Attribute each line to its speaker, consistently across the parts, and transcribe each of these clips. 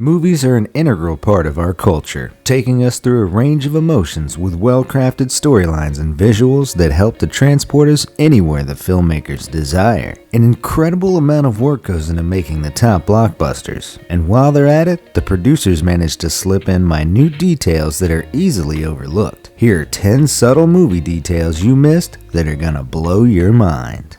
Speaker 1: Movies are an integral part of our culture, taking us through a range of emotions with well-crafted storylines and visuals that help to transport us anywhere the filmmakers desire. An incredible amount of work goes into making the top blockbusters, and while they're at it, the producers manage to slip in minute details that are easily overlooked. Here are 10 subtle movie details you missed that are gonna blow your mind.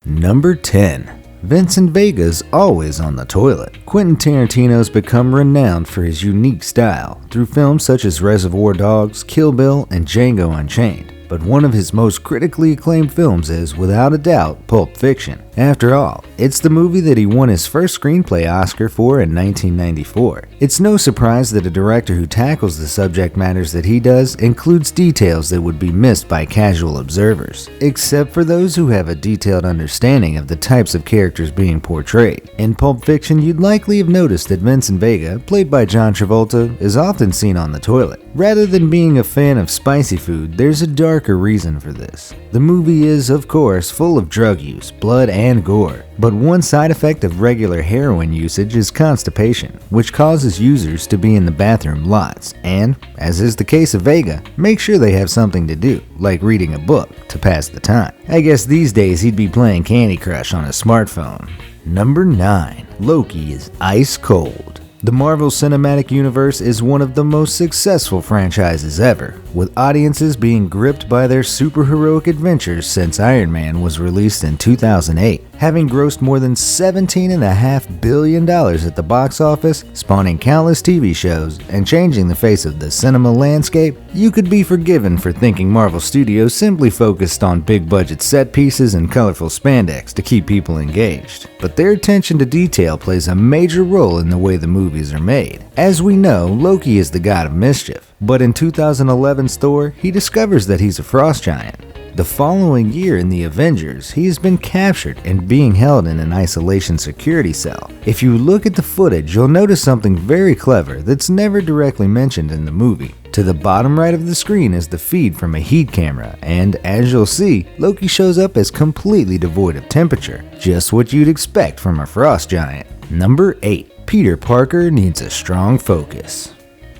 Speaker 1: Number 10. Vincent Vega's always on the toilet. Quentin Tarantino's become renowned for his unique style through films such as Reservoir Dogs, Kill Bill, and Django Unchained. But one of his most critically acclaimed films is, without a doubt, Pulp Fiction. After all, it's the movie that he won his first screenplay Oscar for in 1994. It's no surprise that a director who tackles the subject matters that he does includes details that would be missed by casual observers, except for those who have a detailed understanding of the types of characters being portrayed. In Pulp Fiction, you'd likely have noticed that Vincent Vega, played by John Travolta, is often seen on the toilet. Rather than being a fan of spicy food, there's a darker reason for this. The movie is, of course, full of drug use, blood, and gore. But one side effect of regular heroin usage is constipation, which causes users to be in the bathroom lots and, as is the case of Vega, make sure they have something to do, like reading a book, to pass the time. I guess these days he'd be playing Candy Crush on a smartphone. Number 9. Loki is ice cold. The Marvel Cinematic Universe is one of the most successful franchises ever, with audiences being gripped by their superheroic adventures since Iron Man was released in 2008. Having grossed more than $17.5 billion at the box office, spawning countless TV shows, and changing the face of the cinema landscape, you could be forgiven for thinking Marvel Studios simply focused on big-budget set pieces and colorful spandex to keep people engaged. But their attention to detail plays a major role in the way the movies are made. As we know, Loki is the god of mischief, but in 2011's Thor, he discovers that he's a frost giant. The following year in the Avengers, he has been captured and being held in an isolation security cell. If you look at the footage, you'll notice something very clever that's never directly mentioned in the movie. To the bottom right of the screen is the feed from a heat camera, and as you'll see, Loki shows up as completely devoid of temperature, just what you'd expect from a frost giant. Number 8. Peter Parker needs a strong focus.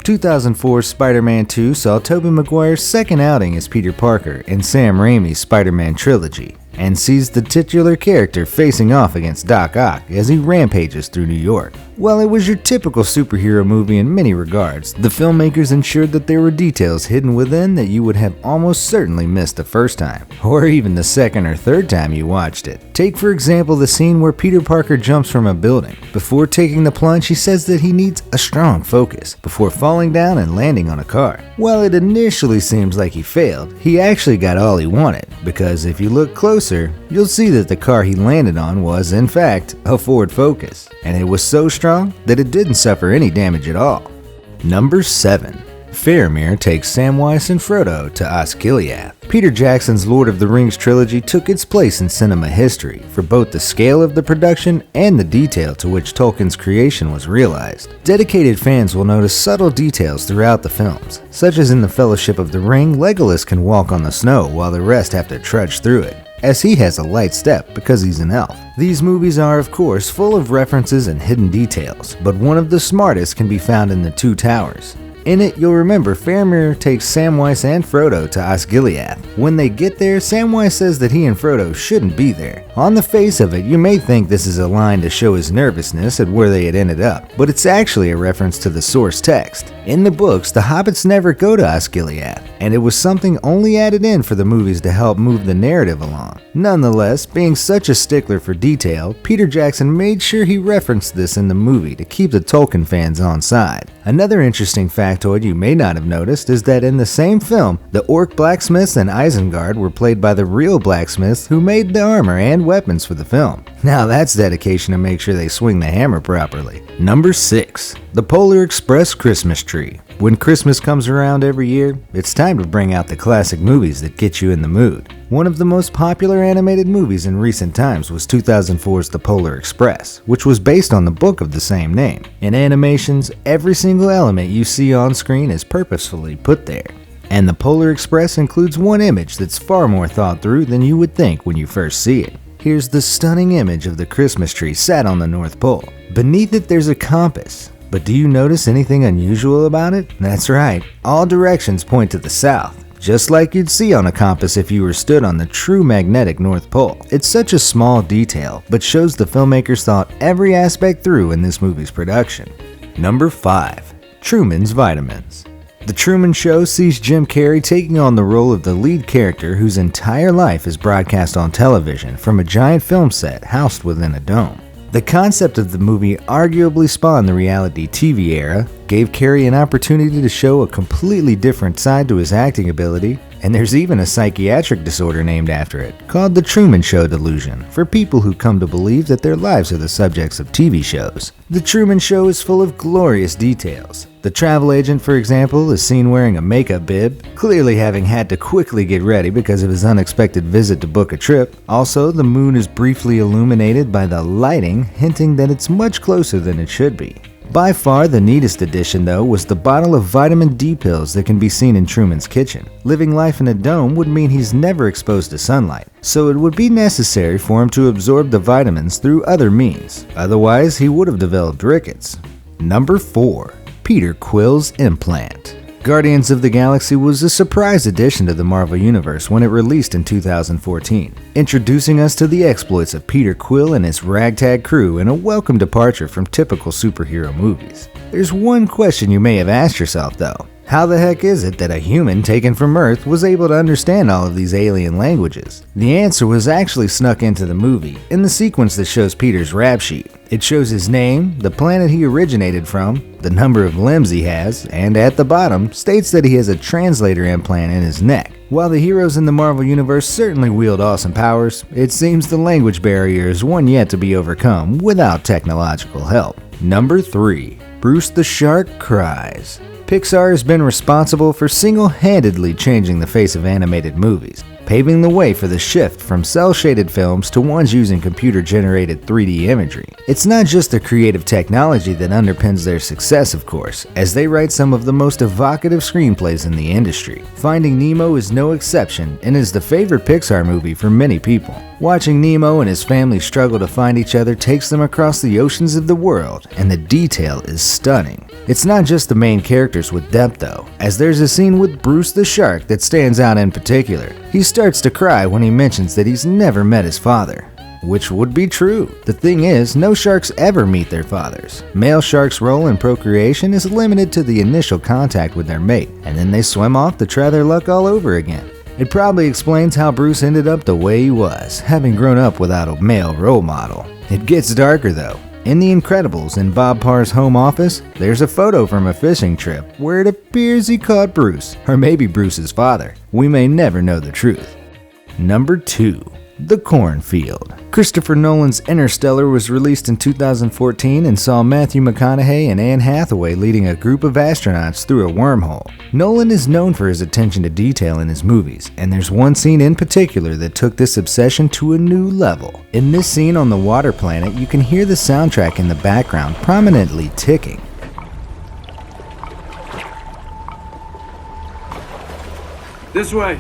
Speaker 1: 2004's Spider-Man 2 saw Tobey Maguire's second outing as Peter Parker in Sam Raimi's Spider-Man trilogy, and sees the titular character facing off against Doc Ock as he rampages through New York. While it was your typical superhero movie in many regards, the filmmakers ensured that there were details hidden within that you would have almost certainly missed the first time, or even the second or third time you watched it. Take for example the scene where Peter Parker jumps from a building. Before taking the plunge, he says that he needs a strong focus before falling down and landing on a car. While it initially seems like he failed, he actually got all he wanted, because if you look closer, you'll see that the car he landed on was, in fact, a Ford Focus, and it was so strong that it didn't suffer any damage at all. Number 7. FARAMIR takes SAMWISE and FRODO to OSGILIATH. Peter Jackson's Lord of the Rings trilogy took its place in cinema history for both the scale of the production and the detail to which Tolkien's creation was realized. Dedicated fans will notice subtle details throughout the films, such as in the Fellowship of the Ring, Legolas can walk on the snow while the rest have to trudge through it, as he has a light step because he's an elf. These movies are, of course, full of references and hidden details, but one of the smartest can be found in The Two Towers. In it, you'll remember Faramir takes Samwise and Frodo to Osgiliath. When they get there, Samwise says that he and Frodo shouldn't be there. On the face of it, you may think this is a line to show his nervousness at where they had ended up, but it's actually a reference to the source text. In the books, the hobbits never go to Osgiliath, and it was something only added in for the movies to help move the narrative along. Nonetheless, being such a stickler for detail, Peter Jackson made sure he referenced this in the movie to keep the Tolkien fans on side. Another interesting factoid you may not have noticed is that in the same film, the orc blacksmiths and Isengard were played by the real blacksmiths who made the armor and weapons for the film. Now that's dedication to make sure they swing the hammer properly. Number 6. The Polar Express Christmas Tree. When Christmas comes around every year, it's time to bring out the classic movies that get you in the mood. One of the most popular animated movies in recent times was 2004's The Polar Express, which was based on the book of the same name. In animations, every single element you see on screen is purposefully put there. And The Polar Express includes one image that's far more thought through than you would think when you first see it. Here's the stunning image of the Christmas tree sat on the North Pole. Beneath it there's a compass. But do you notice anything unusual about it? That's right, all directions point to the south, just like you'd see on a compass if you were stood on the true magnetic North Pole. It's such a small detail, but shows the filmmakers thought every aspect through in this movie's production. Number 5. Truman's Vitamins. The Truman Show sees Jim Carrey taking on the role of the lead character whose entire life is broadcast on television from a giant film set housed within a dome. The concept of the movie arguably spawned the reality TV era, gave Carrey an opportunity to show a completely different side to his acting ability, and there's even a psychiatric disorder named after it, called the Truman Show delusion, for people who come to believe that their lives are the subjects of TV shows. The Truman Show is full of glorious details. The travel agent, for example, is seen wearing a makeup bib, clearly having had to quickly get ready because of his unexpected visit to book a trip. Also, the moon is briefly illuminated by the lighting, hinting that it's much closer than it should be. By far the neatest addition, though, was the bottle of vitamin D pills that can be seen in Truman's kitchen. Living life in a dome would mean he's never exposed to sunlight, so it would be necessary for him to absorb the vitamins through other means. Otherwise, he would have developed rickets. Number 4. Peter Quill's Implant. Guardians of the Galaxy was a surprise addition to the Marvel Universe when it released in 2014, introducing us to the exploits of Peter Quill and his ragtag crew in a welcome departure from typical superhero movies. There's one question you may have asked yourself though. How the heck is it that a human taken from Earth was able to understand all of these alien languages? The answer was actually snuck into the movie, in the sequence that shows Peter's rap sheet. It shows his name, the planet he originated from, the number of limbs he has, and at the bottom states that he has a translator implant in his neck. While the heroes in the Marvel Universe certainly wield awesome powers, it seems the language barrier is one yet to be overcome without technological help. Number 3. Bruce the Shark Cries. Pixar has been responsible for single-handedly changing the face of animated movies, paving the way for the shift from cel-shaded films to ones using computer-generated 3D imagery. It's not just the creative technology that underpins their success, of course, as they write some of the most evocative screenplays in the industry. Finding Nemo is no exception and is the favorite Pixar movie for many people. Watching Nemo and his family struggle to find each other takes them across the oceans of the world, and the detail is stunning. It's not just the main characters with depth though, as there's a scene with Bruce the Shark that stands out in particular. He starts to cry when he mentions that he's never met his father. Which would be true. The thing is, no sharks ever meet their fathers. Male sharks' role in procreation is limited to the initial contact with their mate, and then they swim off to try their luck all over again. It probably explains how Bruce ended up the way he was, having grown up without a male role model. It gets darker though. In The Incredibles, in Bob Parr's home office, there's a photo from a fishing trip where it appears he caught Bruce, or maybe Bruce's father. We may never know the truth. Number 2. The Cornfield. Christopher Nolan's Interstellar was released in 2014 and saw Matthew McConaughey and Anne Hathaway leading a group of astronauts through a wormhole. Nolan is known for his attention to detail in his movies, and there's one scene in particular that took this obsession to a new level. In this scene on the water planet, you can hear the soundtrack in the background prominently ticking.
Speaker 2: This way.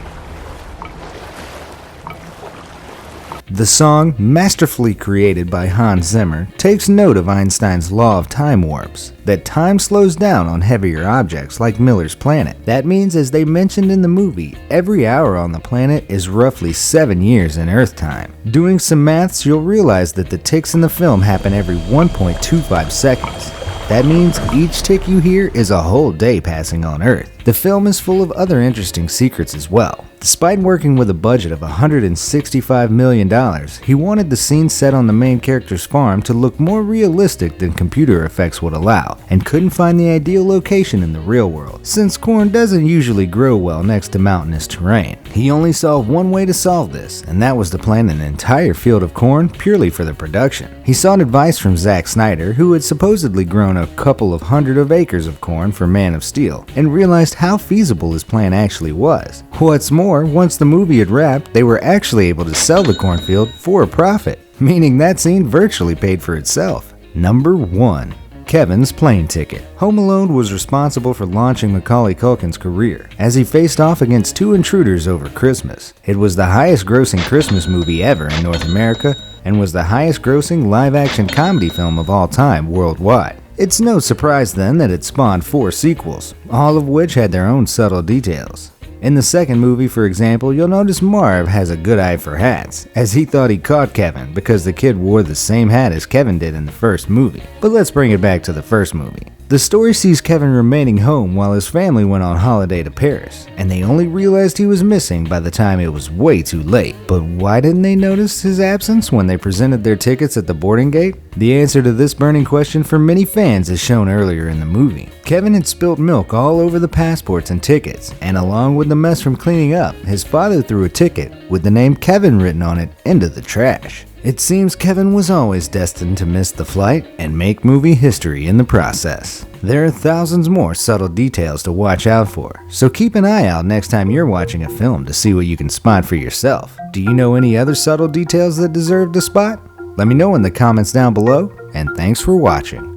Speaker 1: The song, masterfully created by Hans Zimmer, takes note of Einstein's law of time warps, that time slows down on heavier objects like Miller's planet. That means, as they mentioned in the movie, every hour on the planet is roughly 7 years in Earth time. Doing some maths, you'll realize that the ticks in the film happen every 1.25 seconds. That means each tick you hear is a whole day passing on Earth. The film is full of other interesting secrets as well. Despite working with a budget of $165 million, he wanted the scene set on the main character's farm to look more realistic than computer effects would allow, and couldn't find the ideal location in the real world, since corn doesn't usually grow well next to mountainous terrain. He only saw one way to solve this, and that was to plant an entire field of corn purely for the production. He sought advice from Zack Snyder, who had supposedly grown a couple of hundred of acres of corn for Man of Steel, and realized how feasible his plan actually was. What's more, once the movie had wrapped, they were actually able to sell the cornfield for a profit, meaning that scene virtually paid for itself. Number 1. Kevin's plane ticket. Home Alone was responsible for launching Macaulay Culkin's career, as he faced off against two intruders over Christmas. It was the highest-grossing Christmas movie ever in North America, and was the highest-grossing live-action comedy film of all time worldwide. It's no surprise then that it spawned 4 sequels, all of which had their own subtle details. In the second movie, for example, you'll notice Marv has a good eye for hats, as he thought he caught Kevin because the kid wore the same hat as Kevin did in the first movie. But let's bring it back to the first movie. The story sees Kevin remaining home while his family went on holiday to Paris, and they only realized he was missing by the time it was way too late. But why didn't they notice his absence when they presented their tickets at the boarding gate? The answer to this burning question for many fans is shown earlier in the movie. Kevin had spilt milk all over the passports and tickets, and along with the mess from cleaning up, his father threw a ticket with the name Kevin written on it into the trash. It seems Kevin was always destined to miss the flight and make movie history in the process. There are thousands more subtle details to watch out for, so keep an eye out next time you're watching a film to see what you can spot for yourself. Do you know any other subtle details that deserve to spot? Let me know in the comments down below, and thanks for watching.